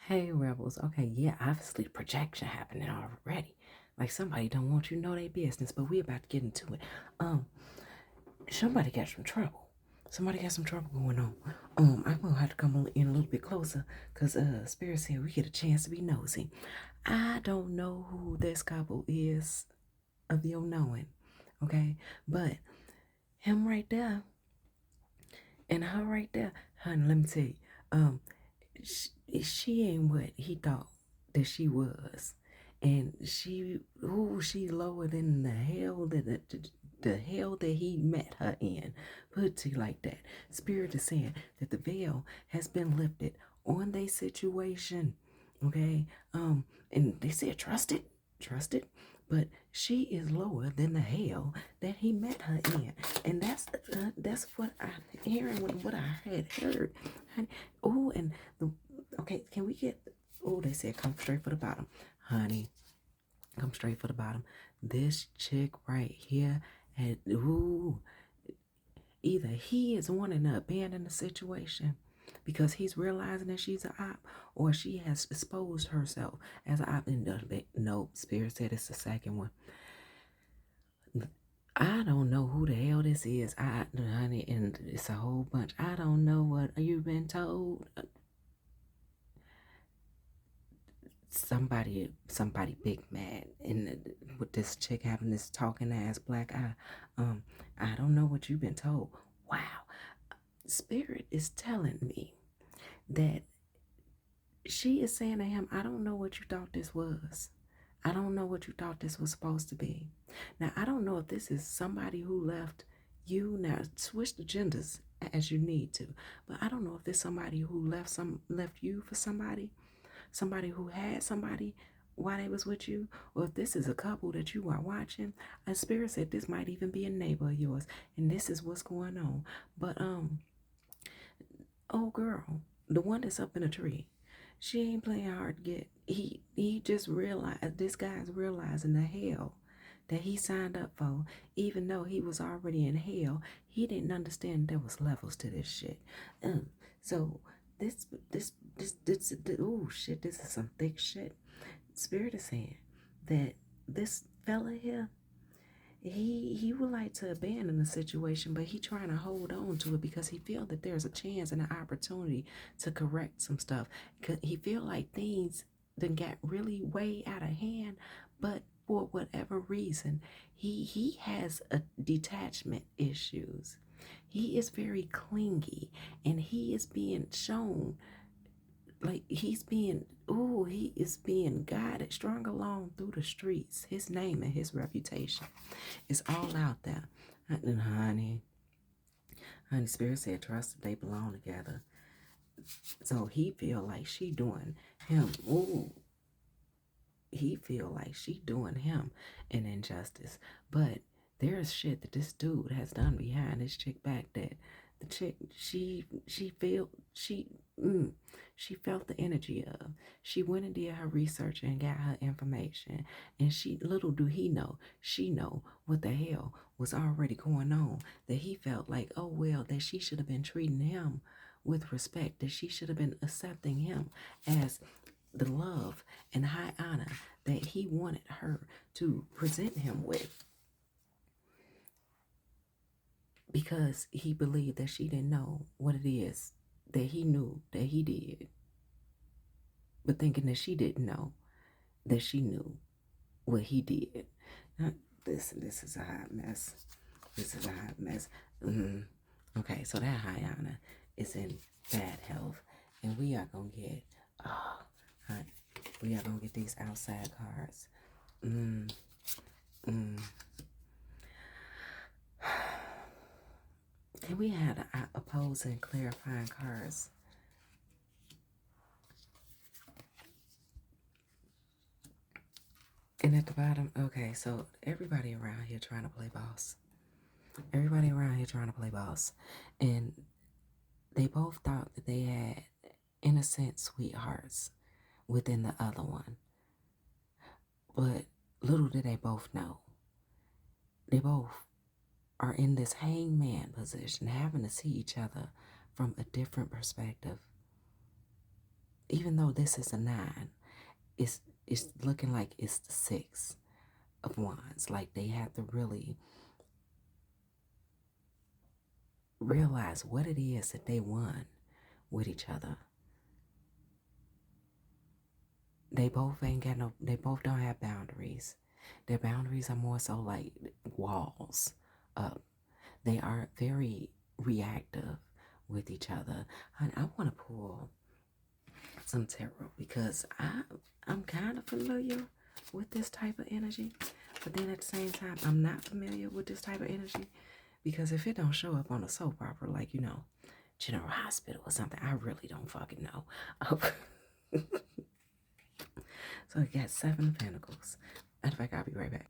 Hey, rebels. Okay, yeah, obviously projection happening already. Like somebody don't want you to know their business, but we about to get into it. Um, somebody got some trouble. Somebody got some trouble going on. I'm gonna have to come on in a little bit closer, cause Spirit said we get a chance to be nosy. I don't know who this couple is of your knowing, okay? But him right there and her right there, honey, let me tell you, um, she ain't what he thought that she was. And she lower than the hell the hell that he met her in. Put it to you like that. Spirit is saying that the veil has been lifted on their situation. Okay? And they said trust it. But she is lower than the hell that he met her in, and that's what I'm hearing. What I had heard. Oh, and the okay, can we get? Oh, they said come straight for the bottom, honey. Come straight for the bottom. This chick right here, and ooh, either he is wanting to abandon the situation because he's realizing that she's an op, or she has exposed herself as an op. And no, Spirit said it's the second one. I don't know who the hell this is. Honey, and it's a whole bunch. I don't know what you've been told. Somebody big mad, and with this chick having this talking ass black eye. I don't know what you've been told. Wow, Spirit is telling me that she is saying to him, I don't know what you thought this was. I don't know what you thought this was supposed to be. Now, I don't know if this is somebody who left you. Now, switch the genders as you need to. But I don't know if there's somebody who left you for somebody who had somebody while they was with you, or if this is a couple that you are watching. A spirit said this might even be a neighbor of yours, and this is what's going on. But oh girl, the one that's up in a tree, she ain't playing hard to get. He just realized, this guy's realizing the hell that he signed up for. Even though he was already in hell, he didn't understand there was levels to this shit. So this oh shit, this is some thick shit. Spirit is saying that this fella here, he would like to abandon the situation, but he trying to hold on to it because he feel that there's a chance and an opportunity to correct some stuff. He feel like things then got really way out of hand, but for whatever reason, he has a detachment issues. He is very clingy, and he is being shown like he is being guided strung along through the streets. His name and his reputation is all out there. And honey, Spirit said trust that they belong together. So he feel like she doing him. Ooh, he feel like she doing him an injustice. But there's shit that this dude has done behind this chick back that the chick she felt the energy of. She went and did her research and got her information, and she, little do he know, she know what the hell was already going on, that he felt like, oh well, that she should have been treating him with respect, that she should have been accepting him as the love and high honor that he wanted her to present him with, because he believed that she didn't know what it is that he knew that he did, but thinking that she didn't know that she knew what he did. Now, this is a hot mess. This is a hot mess. Okay, so that high honor is in bad health, and we are gonna get honey, we are gonna get these outside cards. Mm, mm. Can we have the opposing clarifying cards? And at the bottom, okay, so everybody around here trying to play boss. Everybody around here trying to play boss. And they both thought that they had innocent sweethearts within the other one. But little did they both know, they both are in this hangman position, having to see each other from a different perspective. even though this is a 9, it's looking like it's the 6 of Wands. Like they have to really realize what it is that they want with each other. They both ain't got no, they both don't have boundaries. Their boundaries are more so like walls up. They are very reactive with each other. And I want to pull some tarot because I'm kind of familiar with this type of energy, but then at the same time I'm not familiar with this type of energy because if it don't show up on a soap opera like General Hospital or something, I really don't fucking know. So I got 7 of Pentacles. Matter of fact, I'll be right back.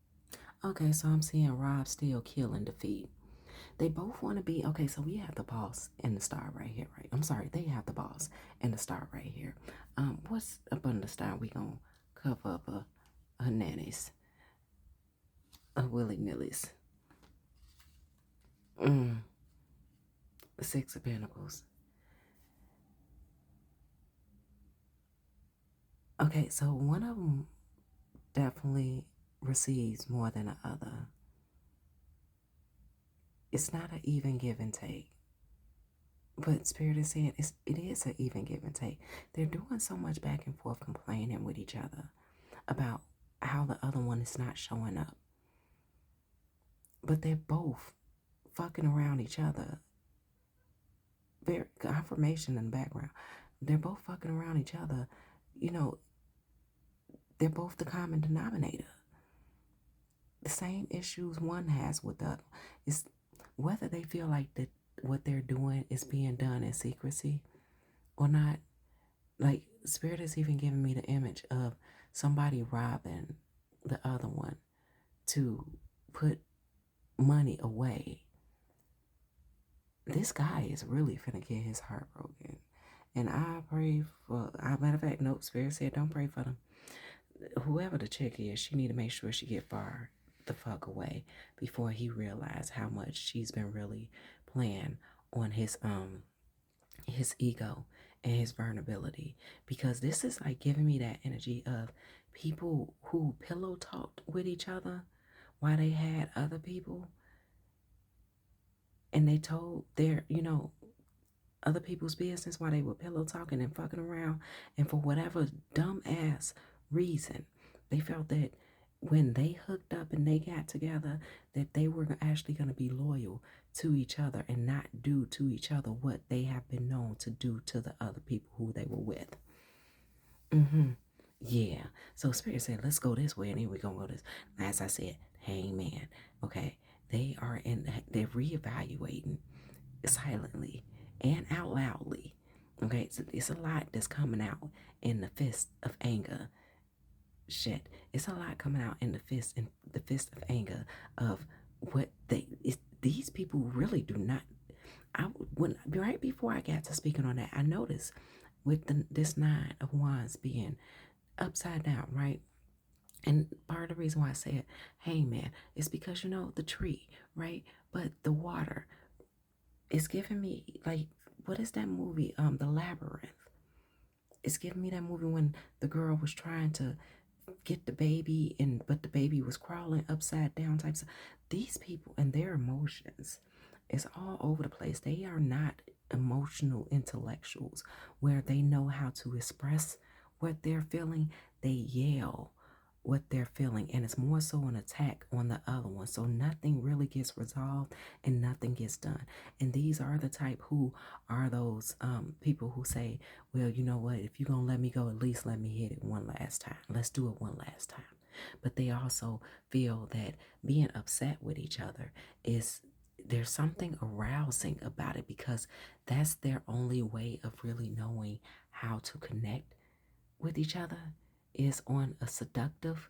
Okay, so I'm seeing Rob Steele, kill and defeat. They both want to be, okay, so we have the boss and the star right here, right? I'm sorry, they have the boss and the star right here. What's up under the star? We gonna cover up a nannies, a willy-nillys. The 6 of Pentacles. Okay, so one of them definitely receives more than the other. It's not an even give and take. But Spirit is saying it is an even give and take. They're doing so much back and forth complaining with each other about how the other one is not showing up. But they're both fucking around each other. Very confirmation in the background. They're both fucking around each other. They're both the common denominator. The same issues one has with the other. It's whether they feel like that what they're doing is being done in secrecy or not. Like Spirit is even giving me the image of somebody robbing the other one to put money away. This guy is really finna get his heart broken. And I pray for, matter of fact, nope, Spirit said don't pray for them. Whoever the chick is, she need to make sure she get far the fuck away before he realize how much she's been really playing on his ego and his vulnerability, because this is like giving me that energy of people who pillow talked with each other while they had other people, and they told their other people's business while they were pillow talking and fucking around, and for whatever dumb ass reason they felt that when they hooked up and they got together that they were actually going to be loyal to each other and not do to each other what they have been known to do to the other people who they were with. Yeah. So Spirit said, let's go this way, and then we're going to go this. As I said, Hangman. Okay. They're reevaluating silently and out loudly. Okay. So it's a lot that's coming out in the fist of anger. Shit. It's a lot coming out in the fist of anger of what these people really do not. Right before I got to speaking on that, I noticed with this 9 of Wands being upside down, right? And part of the reason why I said, hey man, is because the tree, right? But the water is giving me like, what is that movie? The Labyrinth. It's giving me that movie when the girl was trying to get the baby but the baby was crawling upside down types of. These people and their emotions is all over the place. They are not emotional intellectuals where they know how to express what they're feeling. They yell what they're feeling, and it's more so an attack on the other one, so nothing really gets resolved and nothing gets done. And these are the type who are those people who say, well, you know what, if you're gonna let me go, at least let me hit it one last time. Let's do it one last time. But they also feel that being upset with each other is, there's something arousing about it, because that's their only way of really knowing how to connect with each other, is on a seductive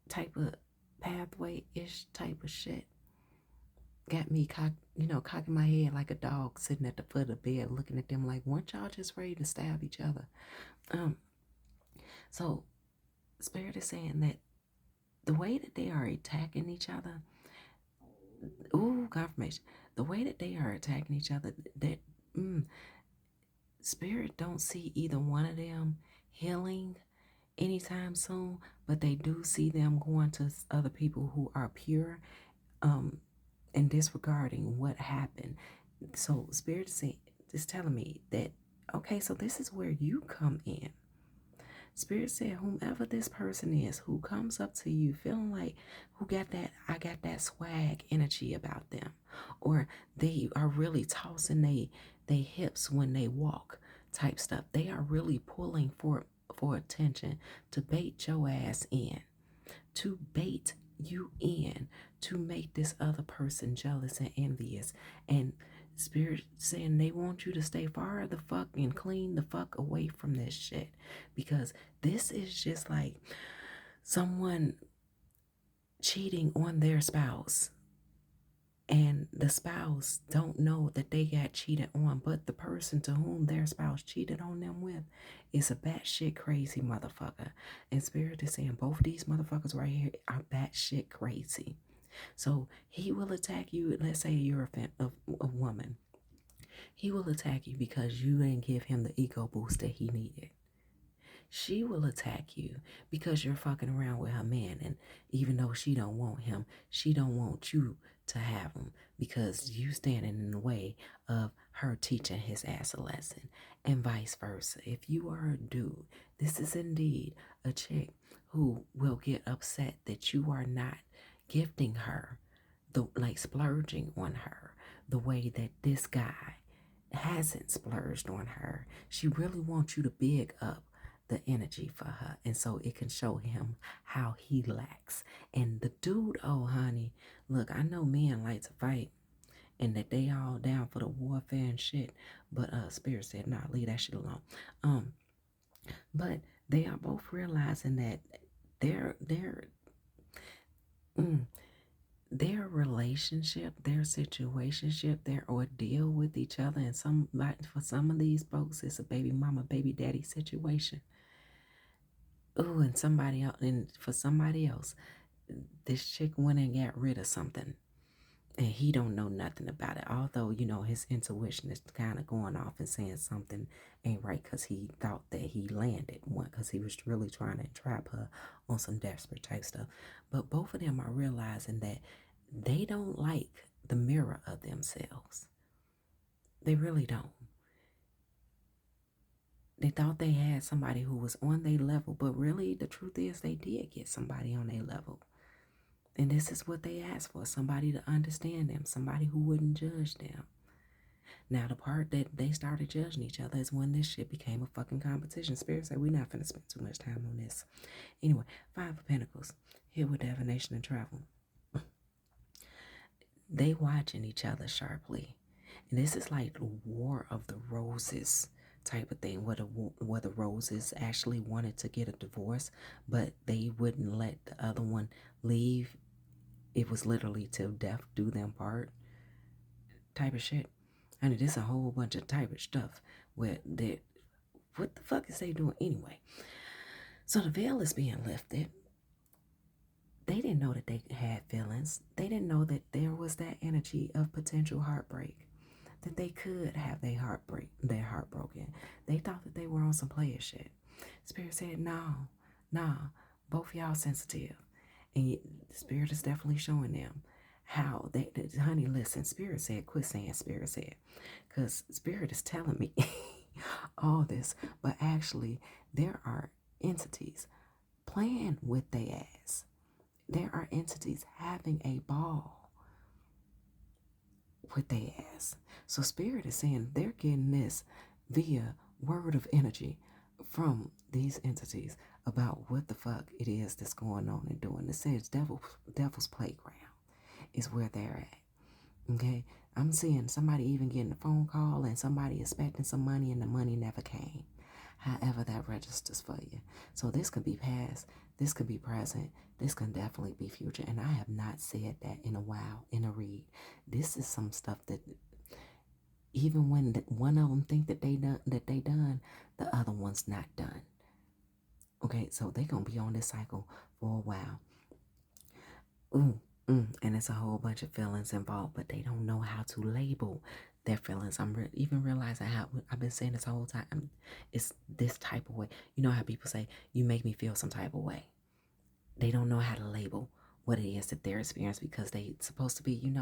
type of pathway-ish type of shit. Got me cocking my head like a dog sitting at the foot of the bed looking at them like, weren't y'all just ready to stab each other? So Spirit is saying that the way that they are attacking each other, confirmation, the way that they are attacking each other, that Spirit don't see either one of them healing anytime soon, but they do see them going to other people who are pure, um, and disregarding what happened. So Spirit is telling me that, okay, so this is where you come in. Spirit said, whomever this person is who comes up to you feeling like who got that, I got that swag energy about them, or they are really tossing they hips when they walk type stuff. They are really pulling for attention to bait your ass in, to bait you in, to make this other person jealous and envious. And Spirit saying they want you to stay far the fuck and clean the fuck away from this shit, because this is just like someone cheating on their spouse, and the spouse don't know that they got cheated on, but the person to whom their spouse cheated on them with is a batshit crazy motherfucker. And Spirit is saying both of these motherfuckers right here are batshit crazy. So he will attack you. Let's say you're a woman. He will attack you because you didn't give him the ego boost that he needed. She will attack you because you're fucking around with her man, and even though she don't want him, she don't want you to have him because you standing in the way of her teaching his ass a lesson, and vice versa. If you are a dude, this is indeed a chick who will get upset that you are not gifting her, the like splurging on her the way that this guy hasn't splurged on her. She really wants you to big up the energy for her, and so it can show him how he lacks. And the dude, oh honey, look, I know men like to fight and that they all down for the warfare and shit, but Spirit said nah, leave that shit alone. But they are both realizing that their mm, their relationship, their situationship, their ordeal with each other, and for some of these folks, it's a baby mama, baby daddy situation. Ooh, and for somebody else, this chick went and got rid of something, and he don't know nothing about it. Although his intuition is kind of going off and saying something ain't right because he thought that he landed one because he was really trying to trap her on some desperate type stuff. But both of them are realizing that they don't like the mirror of themselves. They really don't. They thought they had somebody who was on their level, but really the truth is they did get somebody on their level. And this is what they asked for, somebody to understand them, somebody who wouldn't judge them. Now, the part that they started judging each other is when this shit became a fucking competition. Spirit said, we're not finna spend too much time on this. Anyway, Five of Pentacles, here with divination and travel. They watching each other sharply. And this is like the War of the Roses type of thing, where the Roses actually wanted to get a divorce, but they wouldn't let the other one leave. It was literally till death do them part type of shit. I mean, there's a whole bunch of type of stuff where what the fuck is they doing anyway? So the veil is being lifted. They didn't know that they had feelings. They didn't know that there was that energy of potential heartbreak, that they could have their heart broken. They thought that they were on some player shit. Spirit said, no, nah, both y'all sensitive. And Spirit is definitely showing them how honey, listen, Spirit said, quit saying Spirit said. Because Spirit is telling me all this. But actually, there are entities playing with their ass. There are entities having a ball with their ass. So Spirit is saying they're getting this via word of energy from these entities about what the fuck it is that's going on and doing. It says devil's playground is where they're at. Okay? I'm seeing somebody even getting a phone call and somebody expecting some money and the money never came. However that registers for you. So this could be past, this could be present, this can definitely be future. And I have not said that in a while in a read. This is some stuff that even when one of them think that they done, the other one's not done. Okay, so they're gonna be on this cycle for a while. And it's a whole bunch of feelings involved, but they don't know how to label their feelings. Even realizing how I've been saying this whole time. It's this type of way. You know how people say, you make me feel some type of way. They don't know how to label what it is that they're experiencing because they supposed to be,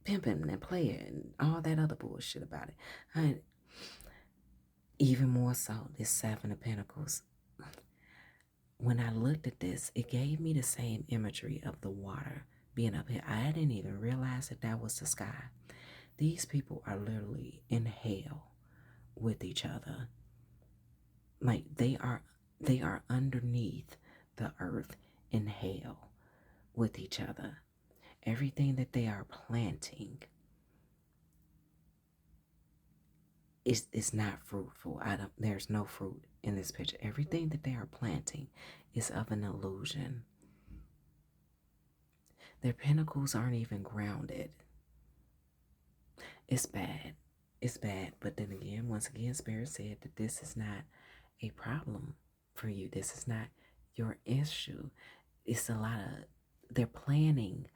pimping and playing and all that other bullshit about it. And even more so, this Seven of Pentacles. When I looked at this, it gave me the same imagery of the water being up here. I didn't even realize that that was the sky. These people are literally in hell with each other. Like they are underneath the earth in hell with each other. Everything that they are planting is not fruitful. There's no fruit in this picture. Everything that they are planting is of an illusion. Their pinnacles aren't even grounded. It's bad. It's bad. But then again, once again, Spirit said that this is not a problem for you. This is not your issue. It's a lot of, they're planning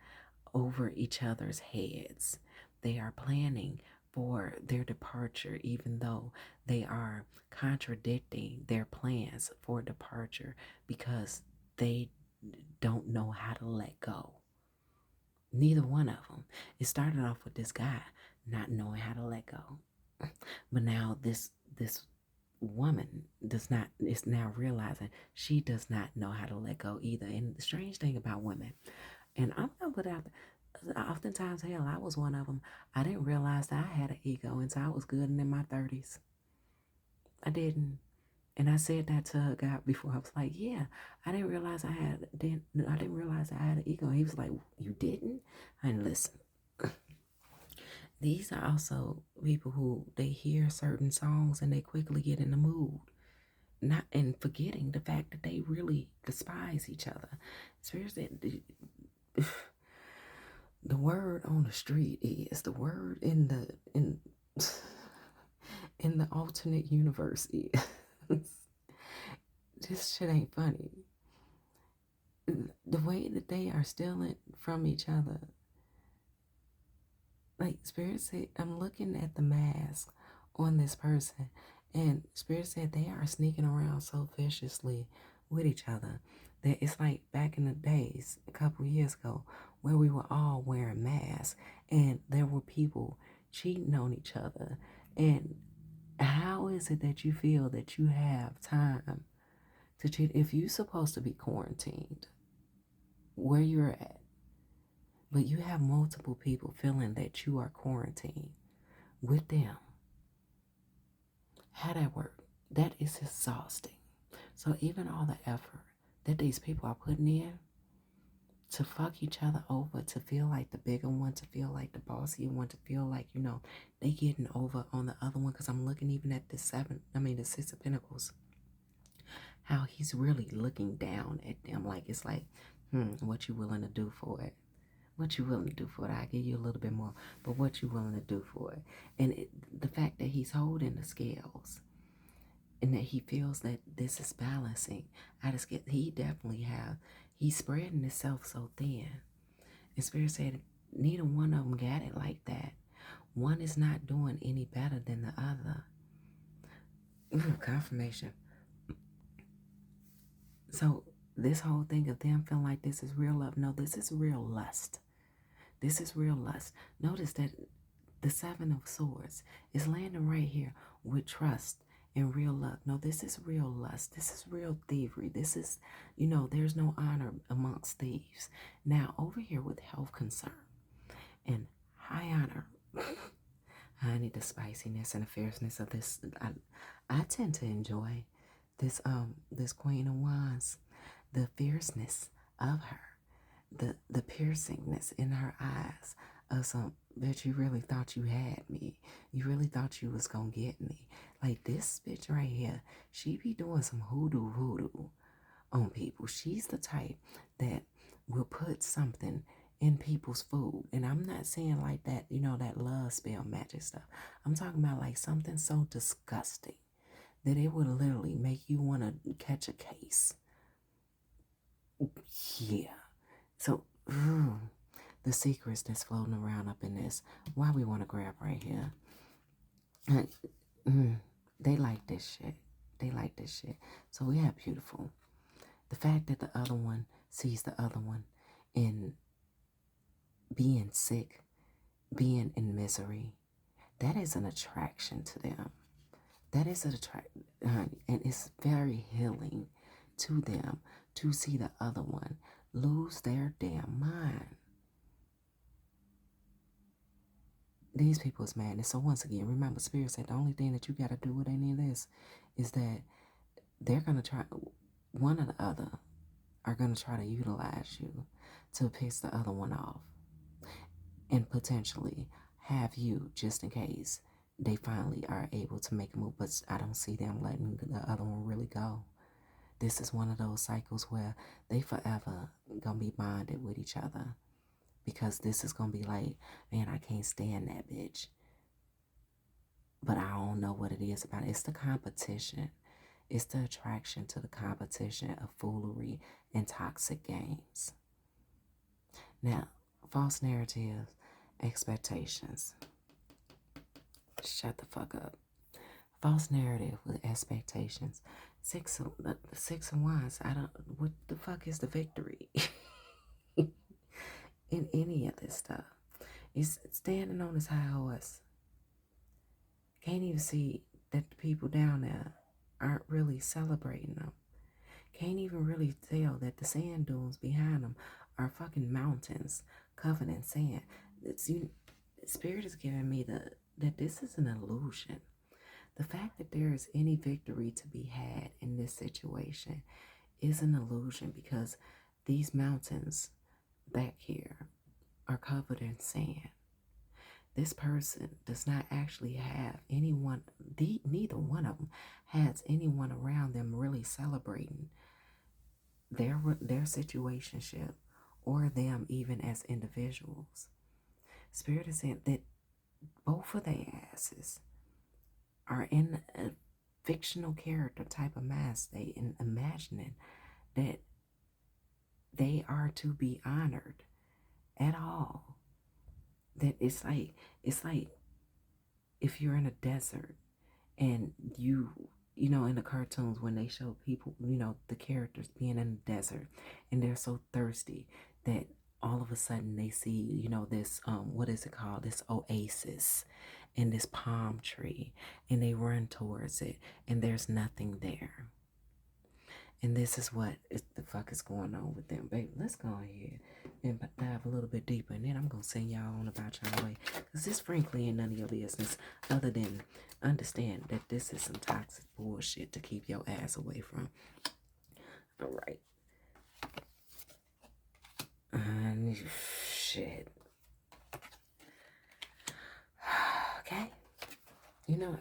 over each other's heads. They are planning for their departure, even though they are contradicting their plans for departure because they don't know how to let go. Neither one of them. It started off with this guy not knowing how to let go. But now this woman is now realizing she does not know how to let go either. And the strange thing about women, and I'm gonna put out, oftentimes, hell, I was one of them. I didn't realize that I had an ego until I was good and in my 30s. I didn't. And I said that to a guy before. I was like, yeah, I didn't realize I didn't realize I had an ego. He was like, you didn't? And listen, these are also people who they hear certain songs and they quickly get in the mood. Not and forgetting the fact that they really despise each other. Seriously, the word on the street is the word in the alternate universe is this shit ain't funny. The way that they are stealing from each other. Like Spirit said, I'm looking at the mask on this person, and Spirit said they are sneaking around so viciously with each other that it's like back in the days, a couple years ago, where we were all wearing masks and there were people cheating on each other. And how is it that you feel that you have time to cheat if you're supposed to be quarantined where you're at, but you have multiple people feeling that you are quarantined with them? How that work? That is exhausting. So even all the effort that these people are putting in to fuck each other over, to feel like the bigger one, to feel like the bossy one, to feel like, they getting over on the other one. Because I'm looking even at the Six of Pentacles, how he's really looking down at them. Like, it's like, what you willing to do for it? What you willing to do for it? I'll give you a little bit more, but what you willing to do for it? And the fact that he's holding the scales and that he feels that this is balancing, he definitely he's spreading himself so thin. And Spirit said, neither one of them got it like that. One is not doing any better than the other. Confirmation. So this whole thing of them feeling like this is real love, no, this is real lust. This is real lust. Notice that the Seven of Swords is landing right here with trust and real love. No, this is real lust. This is real thievery. This is, there's no honor amongst thieves. Now, over here with health concern and high honor, honey, the spiciness and the fierceness of this, I tend to enjoy this Queen of Wands, the fierceness of her, the piercingness in her eyes of some, bitch, you really thought you had me. You really thought you was gonna get me. Like this bitch right here, she be doing some hoodoo on people. She's the type that will put something in people's food. And I'm not saying like that, that love spell magic stuff. I'm talking about like something so disgusting that it would literally make you want to catch a case. Yeah. So, the the secrets that's floating around up in this. Why we want to grab right here. They like this shit. They like this shit. So we have beautiful. The fact that the other one sees the other one in being sick, being in misery, that is an attraction to them. That is an attraction, and it's very healing to them to see the other one lose their damn mind. These people is madness. So once again, remember, Spirit said the only thing that you got to do with any of this is that they're going to try, one or the other are going to try to utilize you to piss the other one off and potentially have you just in case they finally are able to make a move. But I don't see them letting the other one really go. This is one of those cycles where they forever going to be bonded with each other. Because this is going to be like, man, I can't stand that bitch. But I don't know what it is about it. It's the competition. It's the attraction to the competition of foolery and toxic games. Now, false narratives, expectations. Shut the fuck up. False narrative with expectations. The Six of Wands. What the fuck is the victory? In any of this stuff. He's standing on his high horse. Can't even see that the people down there aren't really celebrating them. Can't even really tell that the sand dunes behind them are fucking mountains covered in sand. Spirit is giving me that this is an illusion. The fact that there is any victory to be had in this situation is an illusion because these mountains back here are covered in sand. This person does not actually have anyone, neither one of them has anyone around them really celebrating their situationship or them even as individuals. Spirit is saying that both of their asses are in a fictional character type of mind state and imagining that they are to be honored at all. That it's like if you're in a desert and you know in the cartoons when they show people, the characters being in the desert and they're so thirsty that all of a sudden they see, this what is it called, this oasis and this palm tree, and they run towards it and there's nothing there. And this is what the fuck is going on with them, baby. Let's go ahead and dive a little bit deeper, and then I'm going to send y'all on about y'all way. Because this, frankly, ain't none of your business other than understand that this is some toxic bullshit to keep your ass away from. All right. Shit. Okay.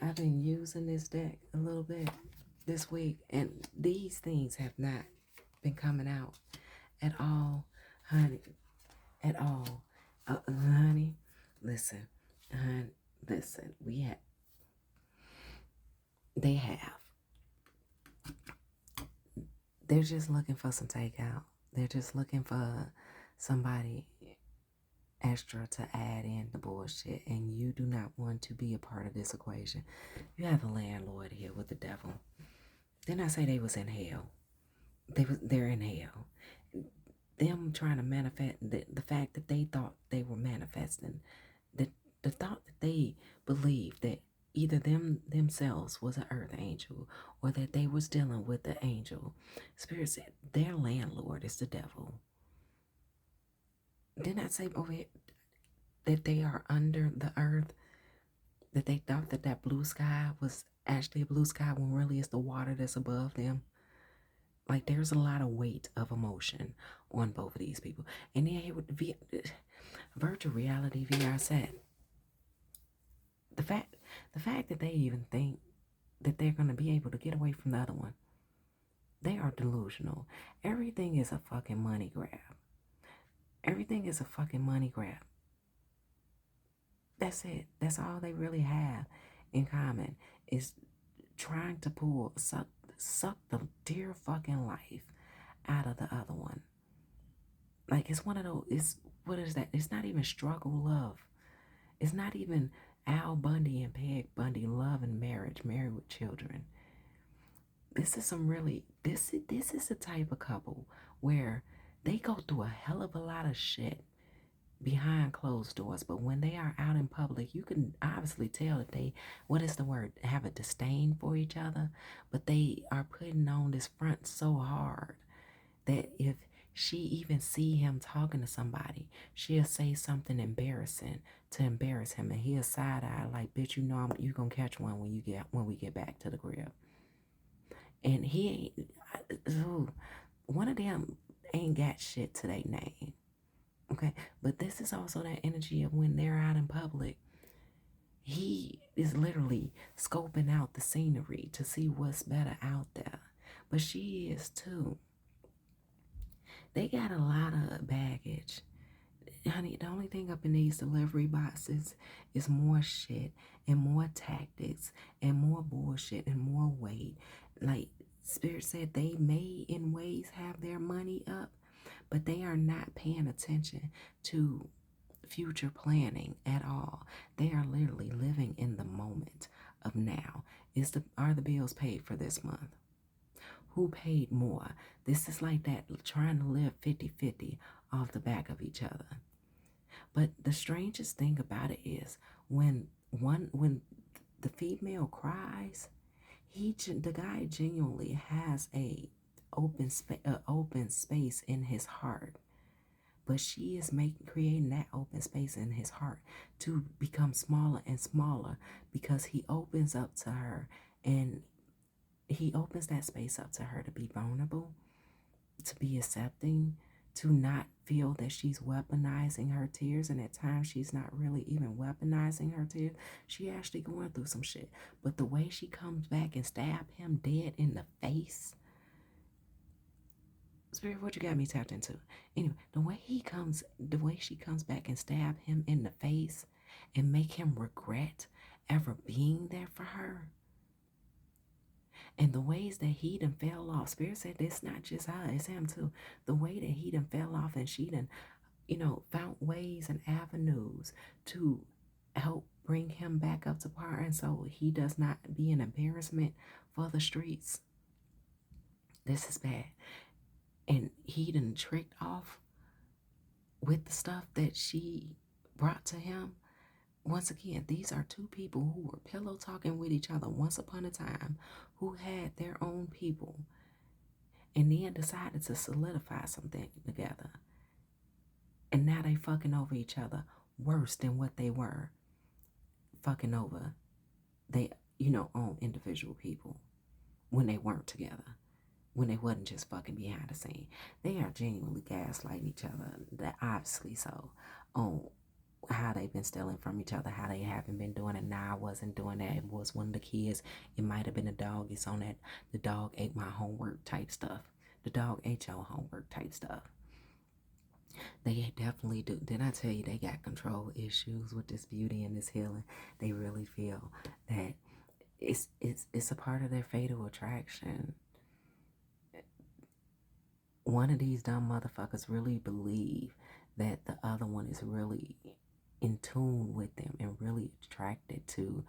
I've been using this deck a little bit this week, and these things have not been coming out at all, honey, at all. Honey, listen, they have. They're just looking for some takeout. They're just looking for somebody extra to add in the bullshit, and you do not want to be a part of this equation. You have a landlord here with the devil. Didn't I say they was in hell? They're in hell. Them trying to manifest the fact that they thought they were manifesting, the thought that they believed that either themselves was an earth angel or that they was dealing with the angel. Spirit said their landlord is the devil. Didn't I say over here that they are under the earth? That they thought that blue sky was actually a blue sky when really it's the water that's above them. Like, there's a lot of weight of emotion on both of these people. And then here with the virtual reality VR set, the fact that they even think that they're going to be able to get away from the other one, they are delusional. Everything is a fucking money grab. Everything is a fucking money grab. That's it. That's all they really have in common, is trying to suck the dear fucking life out of the other one. Like, it's one of those, it's what is that? It's not even struggle love. It's not even Al Bundy and Peg Bundy love and marriage, married with children. This is some really this is the type of couple where they go through a hell of a lot of shit behind closed doors, but when they are out in public, you can obviously tell that they, what is the word, have a disdain for each other, but they are putting on this front so hard that if she even see him talking to somebody, she'll say something embarrassing to embarrass him, and he'll side eye like, "Bitch, you know you gonna catch one when we get back to the crib." And he ain't. One of them ain't got shit to their name. Okay, but this is also that energy of when they're out in public. He is literally scoping out the scenery to see what's better out there. But she is too. They got a lot of baggage. Honey, the only thing up in these delivery boxes is more shit and more tactics and more bullshit and more weight. Like Spirit said, they may in ways have their money up, but they are not paying attention to future planning at all. They are literally living in the moment of now. Are the bills paid for this month? Who paid more? This is like that, trying to live 50-50 off the back of each other. But the strangest thing about it is when the female cries, the guy genuinely has a open space in his heart. But she is creating that open space in his heart to become smaller and smaller because he opens up to her, and he opens that space up to her to be vulnerable, to be accepting, to not feel that she's weaponizing her tears. And at times she's not really even weaponizing her tears. She actually going through some shit. But the way she comes back and stab him dead in the face. Spirit, what you got me tapped into? Anyway, the way she comes back and stab him in the face and make him regret ever being there for her. And the ways that he done fell off. Spirit said it's not just her, it's him too. The way that he done fell off and she done, found ways and avenues to help bring him back up to par, and so he does not be an embarrassment for the streets. This is bad. And he done tricked off with the stuff that she brought to him. Once again, these are two people who were pillow talking with each other once upon a time, who had their own people, and then decided to solidify something together. And now they fucking over each other worse than what they were fucking over own individual people when they weren't together, when they wasn't just fucking behind the scene. They are genuinely gaslighting each other, that obviously so, on how they've been stealing from each other, how they haven't been doing it. Now I wasn't doing that. It was one of the kids. It might have been a dog. It's on that the dog ate my homework type stuff. The dog ate your homework type stuff. They definitely do. Did I tell you they got control issues with this beauty and this healing? They really feel that it's a part of their fatal attraction. One of these dumb motherfuckers really believe that the other one is really in tune with them and really attracted to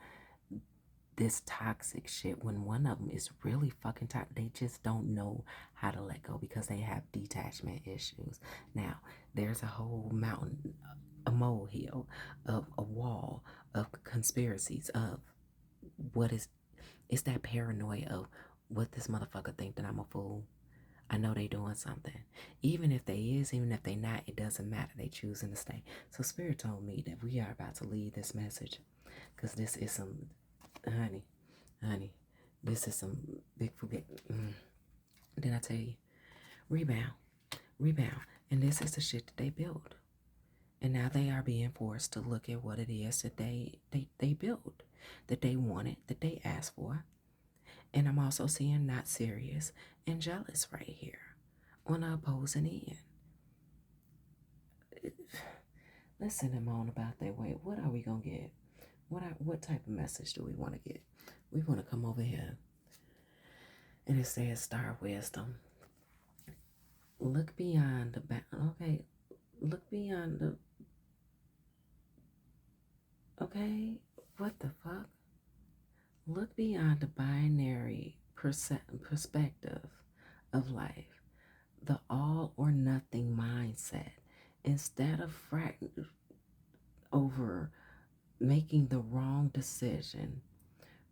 this toxic shit, when one of them is really fucking toxic. They just don't know how to let go because they have detachment issues. Now, there's a whole mountain, a molehill of a wall of conspiracies of it's that paranoia of what this motherfucker think that I'm a fool. I know they doing something. Even if they is, even if they not, it doesn't matter. They choosing to stay. So Spirit told me that we are about to leave this message, because this is some, honey, this is some big forget. Did I tell you? Rebound. And this is the shit that they build. And now they are being forced to look at what it is that they build, that they wanted, that they asked for. And I'm also seeing not serious and jealous right here on the opposing end. Let's send them on about their way. What are we going to get? What type of message do we want to get? We want to come over here. And it says Star Wisdom. Look beyond the bound. Okay, Look beyond the. Okay? What the fuck? Look beyond the binary perspective of life, the all or nothing mindset. Instead of over making the wrong decision,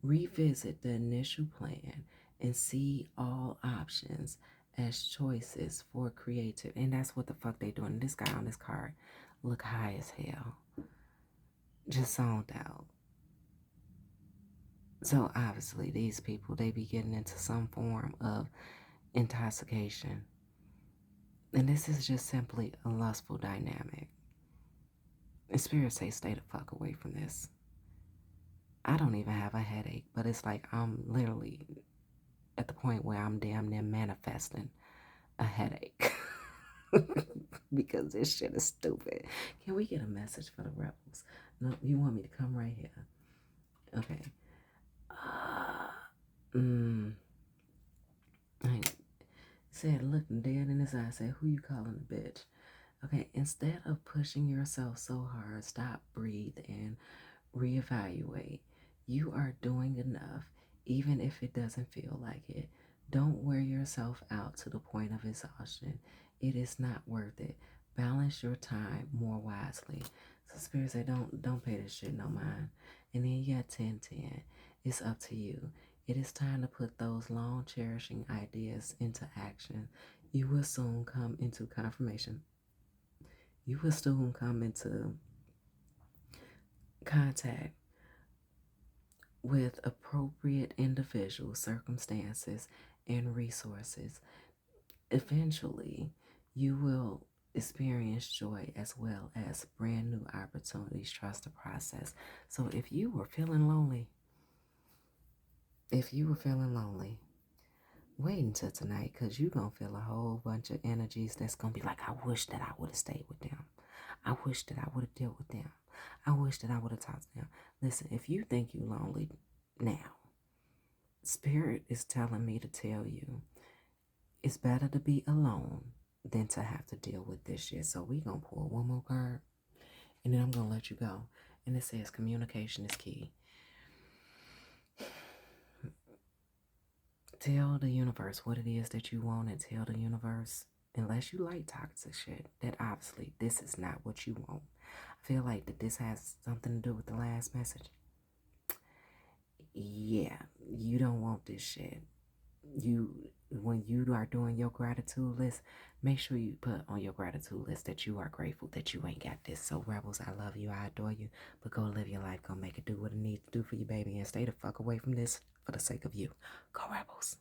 revisit the initial plan and see all options as choices for creative. And that's what the fuck they doing. This guy on this card look high as hell. Just zoned out. So obviously these people, they be getting into some form of intoxication. And this is just simply a lustful dynamic. And spirit say stay the fuck away from this. I don't even have a headache, but it's like I'm literally at the point where I'm damn near manifesting a headache. Because this shit is stupid. Can we get a message for the rebels? No, you want me to come right here? Okay. I said, looking dead in his eye, said, who you calling a bitch? Okay, instead of pushing yourself so hard, stop, breathe, and reevaluate. You are doing enough, even if it doesn't feel like it. Don't wear yourself out to the point of exhaustion. It is not worth it. Balance your time more wisely. So Spirit said, don't pay this shit no mind. And then you got 1010. It's up to you. It is time to put those long cherishing ideas into action. You will soon come into confirmation. You will soon come into contact with appropriate individual circumstances and resources. Eventually, you will experience joy as well as brand new opportunities. Trust the process. So if you were feeling lonely, wait until tonight, because you're going to feel a whole bunch of energies that's going to be like, I wish that I would have stayed with them. I wish that I would have dealt with them. I wish that I would have talked to them. Listen, if you think you're lonely now, Spirit is telling me to tell you it's better to be alone than to have to deal with this shit. So we going to pull one more card, and then I'm going to let you go. And it says communication is key. Tell the universe what it is that you want, and tell the universe, unless you like toxic shit, that obviously this is not what you want. I feel like that this has something to do with the last message. Yeah, you don't want this shit. When you are doing your gratitude list, make sure you put on your gratitude list that you are grateful that you ain't got this. So rebels, I love you, I adore you, but go live your life, go make it do what it needs to do for you, baby, and stay the fuck away from this for the sake of you. Go rebels.